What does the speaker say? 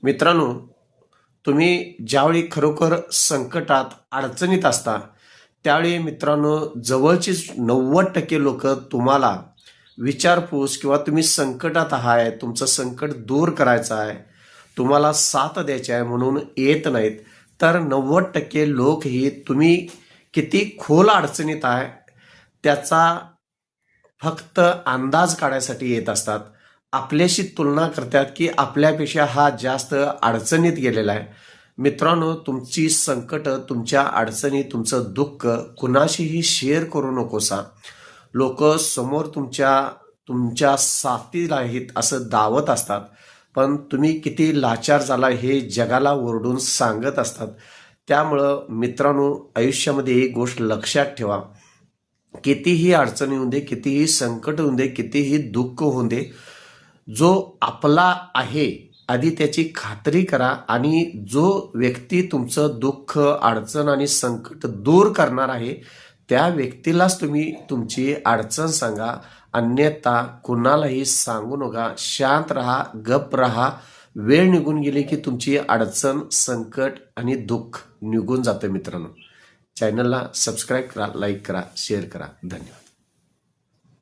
मित्रांनो, तुम्ही ज्यावेळी खरोखर संकटात अडचणीत असता त्यावेळी मित्रांनो जवळचीच 90% लोक तुम्हाला विचारपूस किंवा तुम्ही संकटात आहात, तुमचं संकट दूर करायचं आहे, तुम्हाला साथ द्यायची आहे म्हणून येत नाहीत. तर 90% लोक ही तुम्ही किती खोल अडचणीत आहे त्याचा फक्त अंदाज काढायसाठी येत असतात. आपल्याशी तुलना करतात की आपल्यापेक्षा हा जास्त अडचणीत गेलेला आहे. मित्रांनो, तुमची संकट, तुमच्या अडचणी, तुमचं दुःख कुणाशीही शेअर करू नकोसा. लोक समोर तुमच्या तुमच्या साथीला आहेत असं दावत असतात, पण तुम्ही किती लाचार झाला हे जगाला ओरडून सांगत असतात. त्यामुळं मित्रांनो, आयुष्यामध्ये एक गोष्ट लक्षात ठेवा, कितीही अडचणी होऊ दे, कितीही संकट होऊ दे, कितीही दुःख होऊ दे, जो आपला आहे आधी त्याची खात्री करा आणि जो व्यक्ती तुमचं दुःख, अडचण आणि संकट दूर करणार आहे त्या व्यक्तीलाच तुम्ही तुमची अडचण सांगा. अन्यथा कुणालाही सांगू नका. शांत राहा, गप्प राहा. वेळ निघून गेली की तुमची अडचण, संकट आणि दुःख निघून जातं. मित्रांनो, चॅनलला सबस्क्राईब करा, लाईक करा, शेअर करा. धन्यवाद.